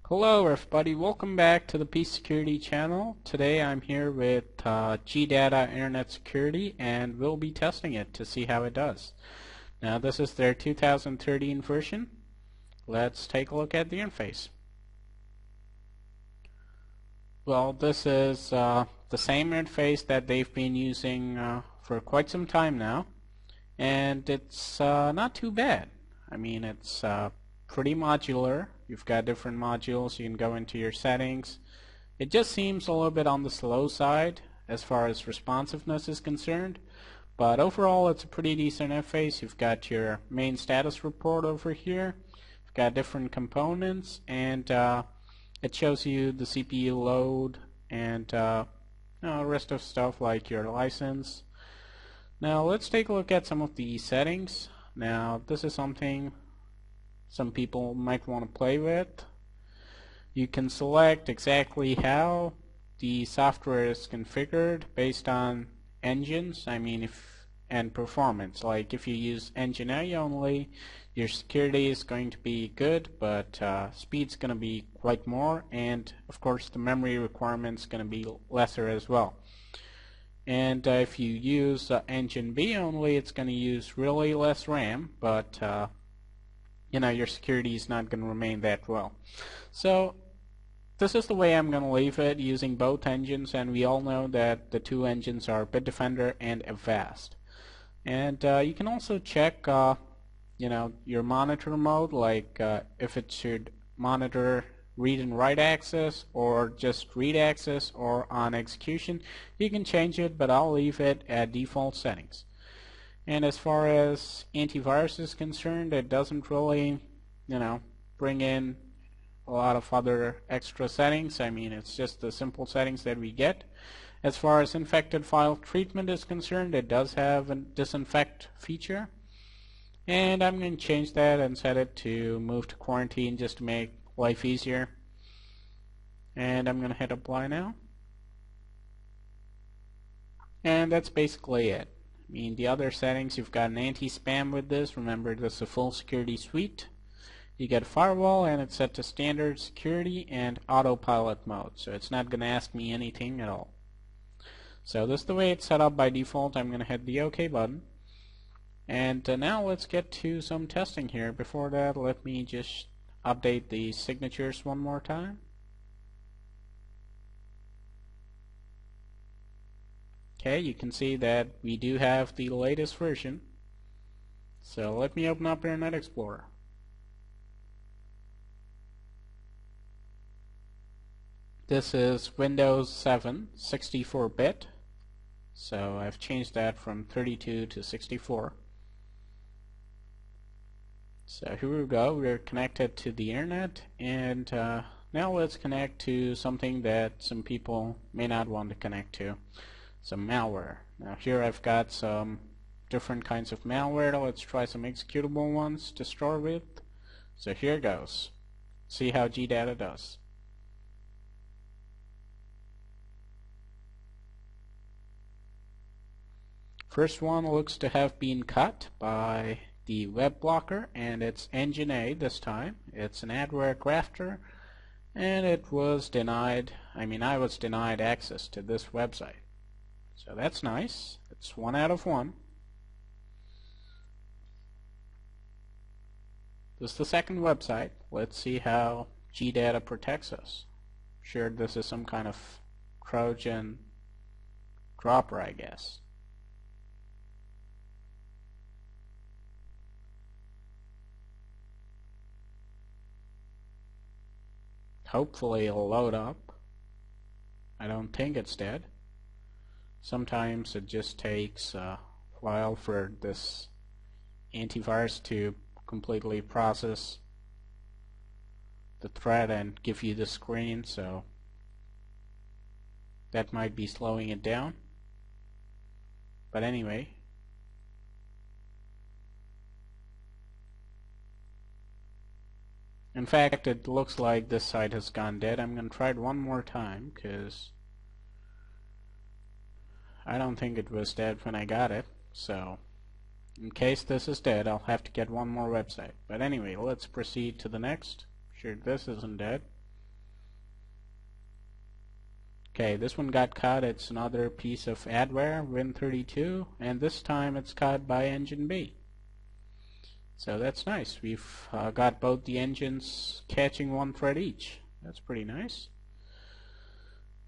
Hello everybody, welcome back to the Peace Security channel. Today I'm here with GData Internet Security and we'll be testing it to see how it does. Now this is their 2013 version. Let's take a look at the interface. Well, this is the same interface that they've been using for quite some time now, and it's not too bad. I mean, it's pretty modular. You've got different modules. You can go into your settings. It just seems a little bit on the slow side as far as responsiveness is concerned, but overall it's a pretty decent interface. You've got your main status report over here. You've got different components, and it shows you the CPU load and the rest of stuff like your license. Now let's take a look at some of the settings. Now this is something some people might want to play with. You can select exactly how the software is configured based on engines, and performance. Like if you use engine A only, your security is going to be good, but speed's going to be quite more, and of course the memory requirement's going to be lesser as well. And if you use engine B only, it's going to use really less RAM, but your security is not going to remain that well. So this is the way I'm going to leave it, using both engines, and we all know that the two engines are Bitdefender and Avast. And you can also check your monitor mode, like if it should monitor read and write access or just read access or on execution. You can change it, but I'll leave it at default settings. And as far as antivirus is concerned, it doesn't really, bring in a lot of other extra settings. I mean, it's just the simple settings that we get. As far as infected file treatment is concerned, it does have a disinfect feature. And I'm going to change that and set it to move to quarantine just to make life easier. And I'm going to hit apply now. And that's basically it. I mean, the other settings, you've got an anti-spam with this. Remember, this is a full security suite. You get a firewall, and it's set to standard security and autopilot mode, so it's not going to ask me anything at all. So this is the way it's set up by default. I'm going to hit the OK button. And now let's get to some testing here. Before that, let me just update the signatures one more time. Okay, you can see that we do have the latest version. So let me open up Internet Explorer. This is Windows 7 64-bit. So I've changed that from 32 to 64. So here we go. We're connected to the internet, and now let's connect to something that some people may not want to connect to. Some malware. Now here I've got some different kinds of malware. Let's try some executable ones to start with. So here goes. See how GData does. First one looks to have been cut by the web blocker, and it's engine A this time. It's an adware grafter, and it was denied. I was denied access to this website. So that's nice. It's 1 out of 1. This is the second website. Let's see how GData protects us. Sure, this is some kind of Trojan dropper, I guess. Hopefully it'll load up. I don't think it's dead. Sometimes it just takes a while for this antivirus to completely process the thread and give you the screen, so that might be slowing it down. But anyway, in fact, it looks like this site has gone dead. I'm going to try it one more time because I don't think it was dead when I got it. So in case this is dead, I'll have to get one more website. But anyway, let's proceed to the next. Sure, this isn't dead. Okay, this one got caught. It's another piece of adware, Win32, and this time it's caught by engine B. So that's nice. We've got both the engines catching one thread each. That's pretty nice.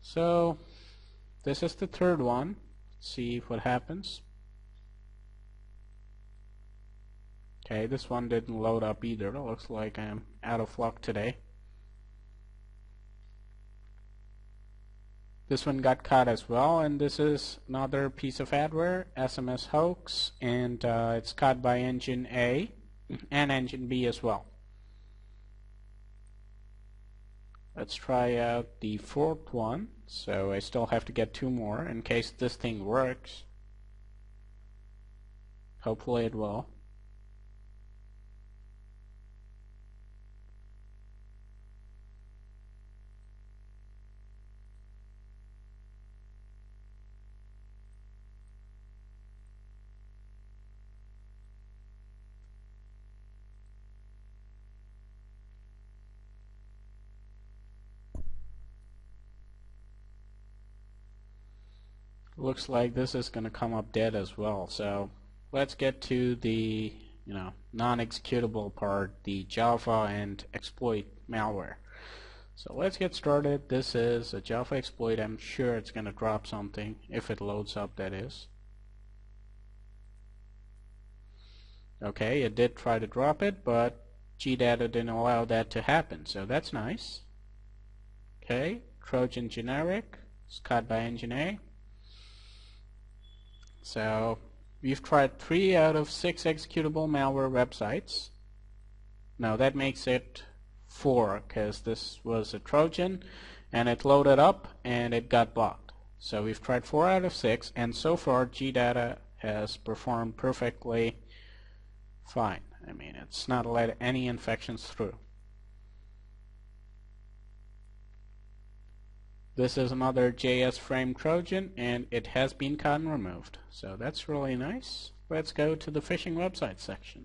So this is the third one. Let's see what happens. Okay, this one didn't load up either. It looks like I'm out of luck today. This one got caught as well, and this is another piece of adware, SMS hoax, and it's caught by engine A and engine B as well. Let's try out the fourth one. So I still have to get two more in case this thing works. Hopefully it will. Looks like this is going to come up dead as well. So let's get to the non-executable part, the Java and exploit malware. So let's get started. This is a Java exploit. I'm sure it's going to drop something if it loads up, that is. Okay, it did try to drop it, but GData didn't allow that to happen, so that's nice. Okay, Trojan generic, it's caught by engine A. So we've tried 3 out of 6 executable malware websites. Now that makes it 4, because this was a Trojan and it loaded up and it got blocked. So we've tried 4 out of 6, and so far GData has performed perfectly fine. I mean, it's not let any infections through. This is another JS frame Trojan, and it has been caught and removed. So that's really nice. Let's go to the phishing website section.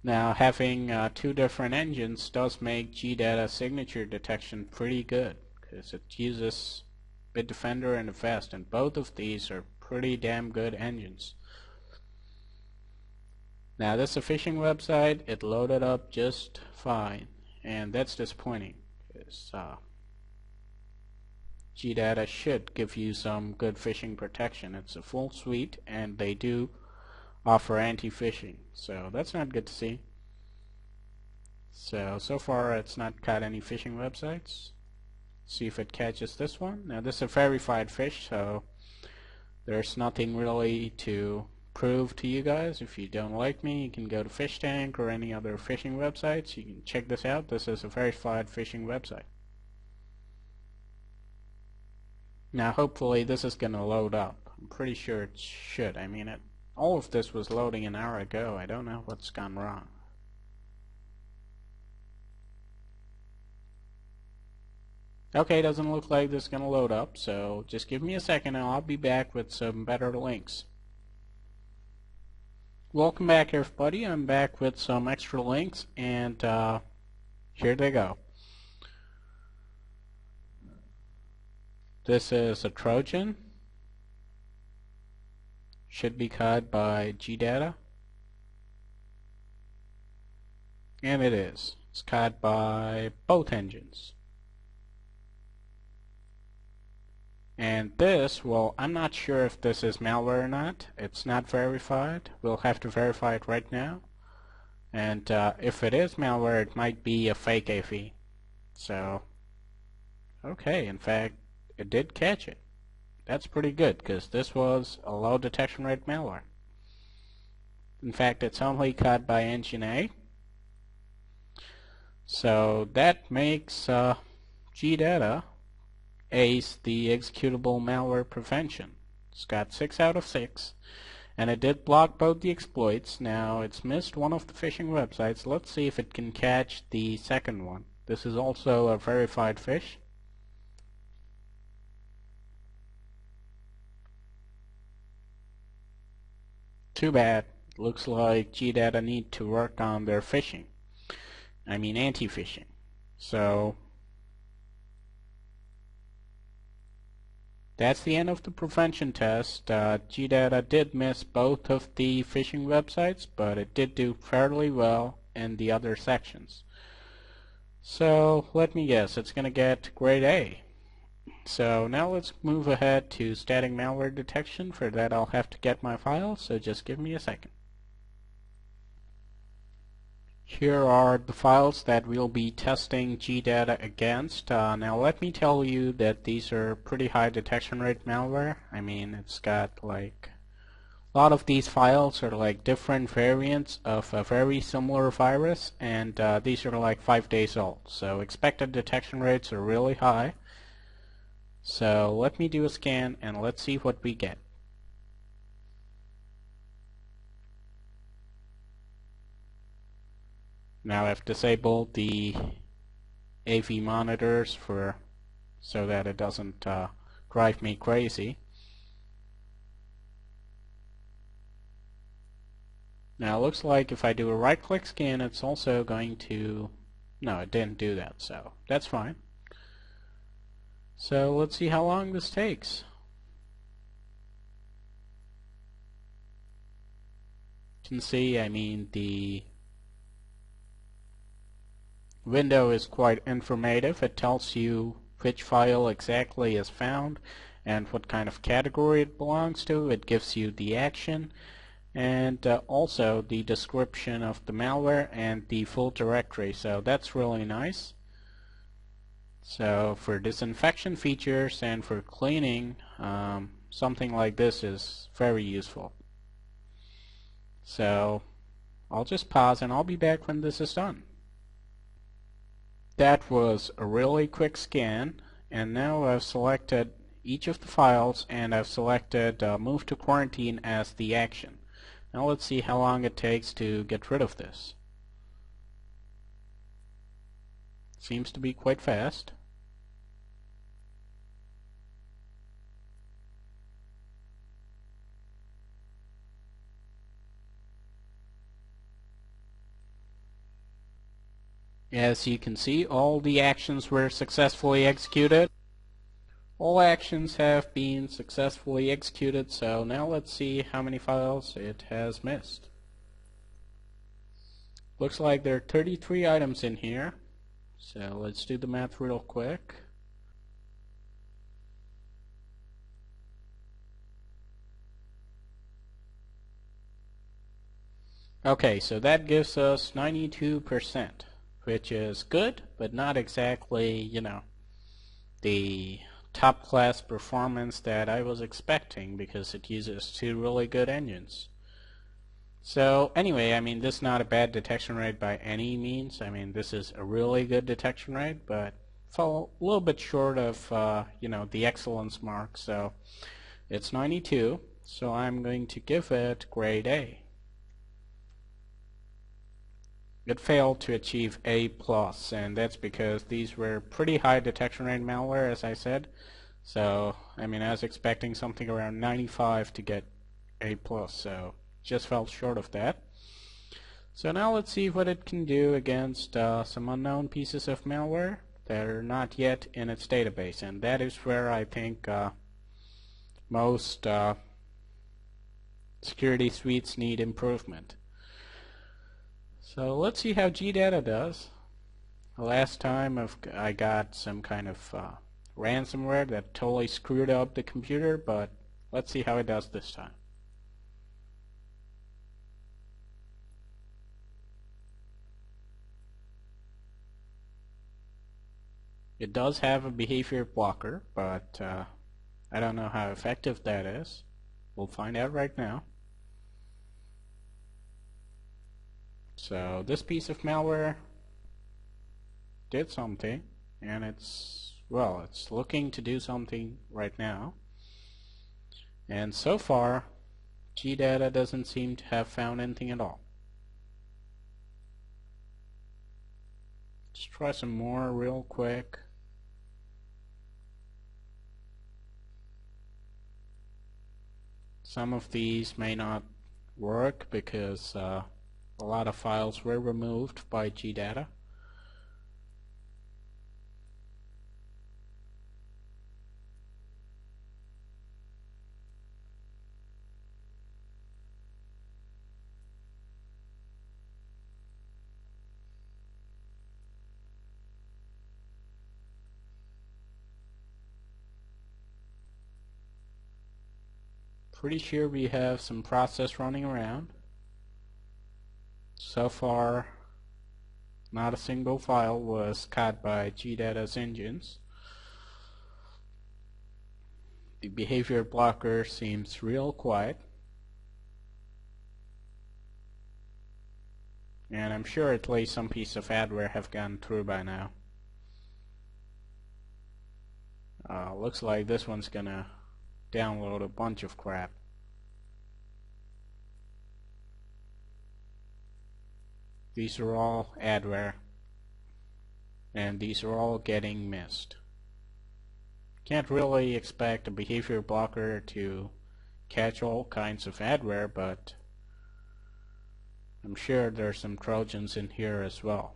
Now, having 2 different engines does make GData signature detection pretty good, because it uses Bitdefender and Avast, and both of these are pretty damn good engines. Now, this is a phishing website. It loaded up just fine, and that's disappointing, because GData should give you some good phishing protection. It's a full suite, and they do offer anti-phishing, so that's not good to see. So far it's not caught any phishing websites. See if it catches this one. Now this is a verified phish, so there's nothing really to prove to you guys. If you don't like me, you can go to Fish Tank or any other phishing websites. You can check this out. This is a verified phishing website. Now hopefully this is going to load up. I'm pretty sure it should. I mean, all of this was loading an hour ago. I don't know what's gone wrong. Okay, doesn't look like this is going to load up, so just give me a second and I'll be back with some better links. Welcome back, everybody. I'm back with some extra links, and here they go. This is a Trojan. Should be caught by GData. And it is. It's caught by both engines. And this, well, I'm not sure if this is malware or not. It's not verified. We'll have to verify it right now. And if it is malware, it might be a fake AV. So, okay, in fact, it did catch it. That's pretty good, because this was a low detection rate malware. In fact, it's only caught by engine A. So that makes GData ace the executable malware prevention. It's got 6 out of 6, and it did block both the exploits. Now it's missed one of the phishing websites. Let's see if it can catch the second one. This is also a verified phish. Too bad. Looks like GData need to work on their phishing. I mean anti-phishing. So That's the end of the prevention test. GData did miss both of the phishing websites, but it did do fairly well in the other sections. So let me guess, it's going to get grade A. So now let's move ahead to static malware detection. For that I'll have to get my files, so just give me a second. Here are the files that we'll be testing GData against. Now let me tell you that these are pretty high detection rate malware. I mean, it's got like a lot of these files are like different variants of a very similar virus, and these are like 5 days old. So expected detection rates are really high. So let me do a scan and let's see what we get. Now I've disabled the AV monitors so that it doesn't drive me crazy. Now it looks like if I do a right-click scan, it's also going to... No, it didn't do that, so that's fine. So let's see how long this takes. You can see, I mean, the window is quite informative. It tells you which file exactly is found and what kind of category it belongs to. It gives you the action and also the description of the malware and the full directory, so that's really nice. So for disinfection features and for cleaning, something like this is very useful. So I'll just pause and I'll be back when this is done. That was a really quick scan, and now I've selected each of the files and I've selected move to quarantine as the action. Now let's see how long it takes to get rid of this. Seems to be quite fast. As you can see, all the actions were successfully executed. All actions have been successfully executed, so now let's see how many files it has missed. Looks like there are 33 items in here, so let's do the math real quick. Okay, so that gives us 92%. Which is good, but not exactly, you know, the top class performance that I was expecting, because it uses two really good engines. So anyway, I mean, this is not a bad detection rate by any means. I mean, this is a really good detection rate, but fell a little bit short of you know, the excellence mark. So it's 92, so I'm going to give it grade A. It failed to achieve A+, and that's because these were pretty high detection rate malware, as I said. So, I mean, I was expecting something around 95 to get A+, so just fell short of that. So now let's see what it can do against some unknown pieces of malware that are not yet in its database, and that is where I think most security suites need improvement. So let's see how GData does. Last time I got some kind of ransomware that totally screwed up the computer, but let's see how it does this time. It does have a behavior blocker, but I don't know how effective that is. We'll find out right now. So this piece of malware did something, and it's looking to do something right now. And so far, GData doesn't seem to have found anything at all. Let's try some more real quick. Some of these may not work because a lot of files were removed by GData. Pretty sure we have some process running around. So far, not a single file was caught by GData's engines. The behavior blocker seems real quiet. And I'm sure at least some piece of adware have gone through by now. Looks like this one's gonna download a bunch of crap. These are all adware, and these are all getting missed. Can't really expect a behavior blocker to catch all kinds of adware, but I'm sure there's some Trojans in here as well.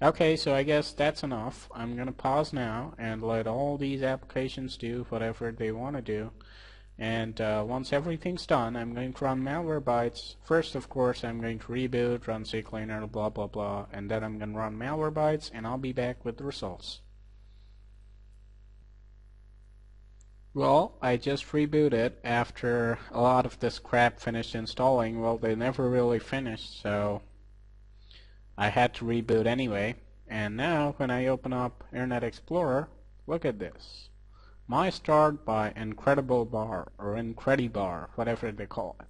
Okay, so I guess that's enough. I'm gonna pause now and let all these applications do whatever they want to do. And once everything's done, I'm going to run Malwarebytes. First, of course, I'm going to reboot, run CCleaner, blah blah blah, and then I'm going to run Malwarebytes, and I'll be back with the results. Well, I just rebooted after a lot of this crap finished installing. Well, they never really finished, so I had to reboot anyway. And now, when I open up Internet Explorer, look at this. My start by Incredibar, or Incredibar, whatever they call it.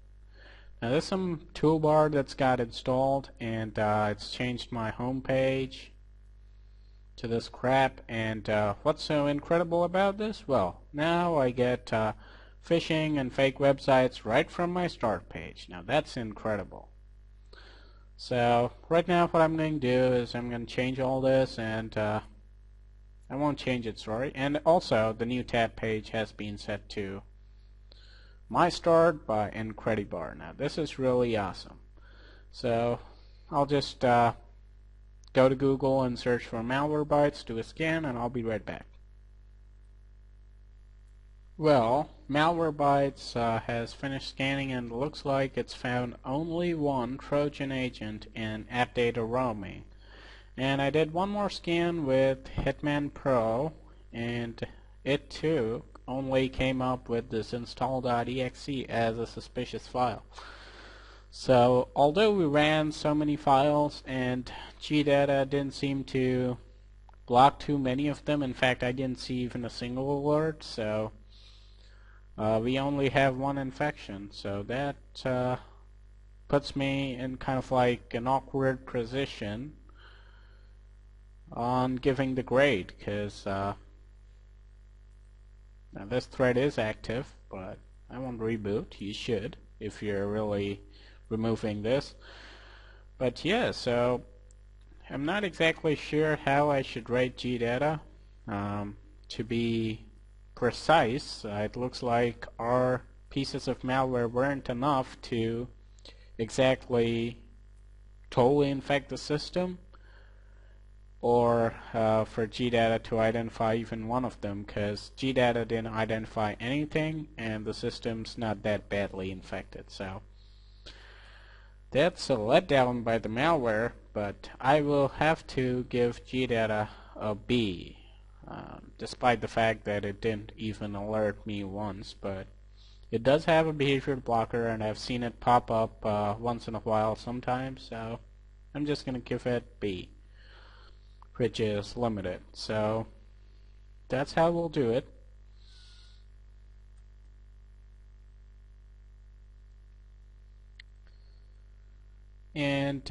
Now there's some toolbar that's got installed, and it's changed my home page to this crap. And what's so incredible about this? Well, now I get phishing and fake websites right from my start page. Now that's incredible. So right now what I'm going to do is I'm going to change all this, and I won't change it, sorry. And also, the new tab page has been set to My Start by Incredibar. Now, this is really awesome. So, I'll just go to Google and search for Malwarebytes, do a scan, and I'll be right back. Well, Malwarebytes has finished scanning, and it looks like it's found only one Trojan agent in app data roaming. And I did one more scan with Hitman Pro, and it too only came up with this install.exe as a suspicious file. So although we ran so many files and GData didn't seem to block too many of them, in fact I didn't see even a single alert, so we only have one infection. So that puts me in kind of like an awkward position on giving the grade, because now this thread is active, but I won't reboot. You should, if you're really removing this. But yeah, so I'm not exactly sure how I should rate GData. To be precise, it looks like our pieces of malware weren't enough to exactly totally infect the system, or for GData to identify even one of them, because GData didn't identify anything and the system's not that badly infected. So that's a letdown by the malware, but I will have to give GData a B, despite the fact that it didn't even alert me once. But it does have a behavior blocker, and I've seen it pop up once in a while sometimes, so I'm just going to give it B, which is limited. So that's how we'll do it. And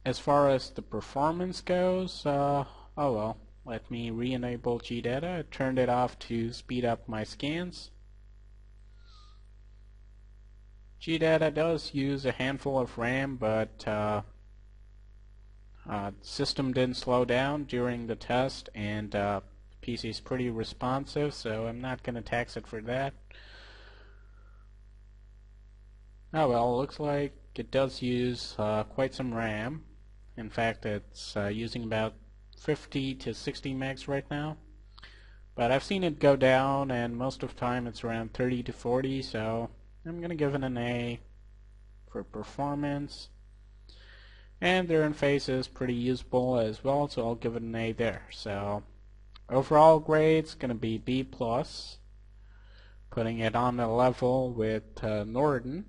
as far as the performance goes, oh well, let me re-enable GData. I turned it off to speed up my scans. GData does use a handful of RAM, but the system didn't slow down during the test, and PC is pretty responsive, so I'm not going to tax it for that. Oh well, looks like it does use quite some RAM. In fact, it's using about 50 to 60 megs right now. But I've seen it go down, and most of the time it's around 30 to 40, so I'm going to give it an A for performance. And their interface is pretty usable as well, so I'll give it an A there. So overall grade's going to be B+, putting it on the level with Norton.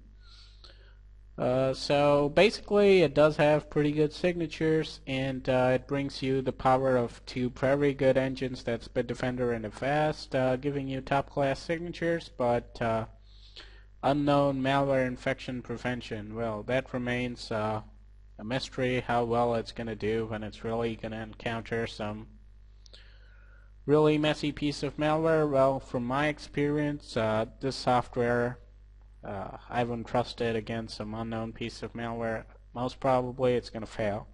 So basically it does have pretty good signatures, and it brings you the power of two very good engines, that's Bitdefender and Avast, giving you top class signatures, but unknown malware infection prevention, well, that remains a mystery how well it's going to do when it's really going to encounter some really messy piece of malware. Well, from my experience, this software I wouldn't trust it against some unknown piece of malware. Most probably it's going to fail.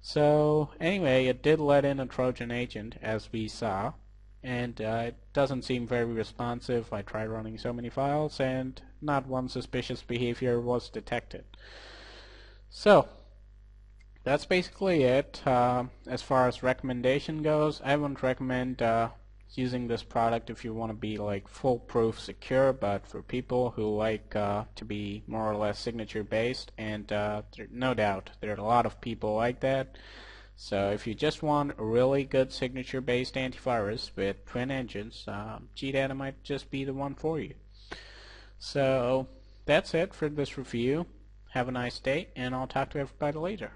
So anyway, it did let in a Trojan agent, as we saw, and it doesn't seem very responsive. I tried running so many files and not one suspicious behavior was detected. So that's basically it. As far as recommendation goes, I wouldn't recommend using this product if you want to be like foolproof secure, but for people who like to be more or less signature based, and no doubt there are a lot of people like that. So if you just want a really good signature based antivirus with twin engines, GData might just be the one for you. So that's it for this review. Have a nice day, and I'll talk to everybody later.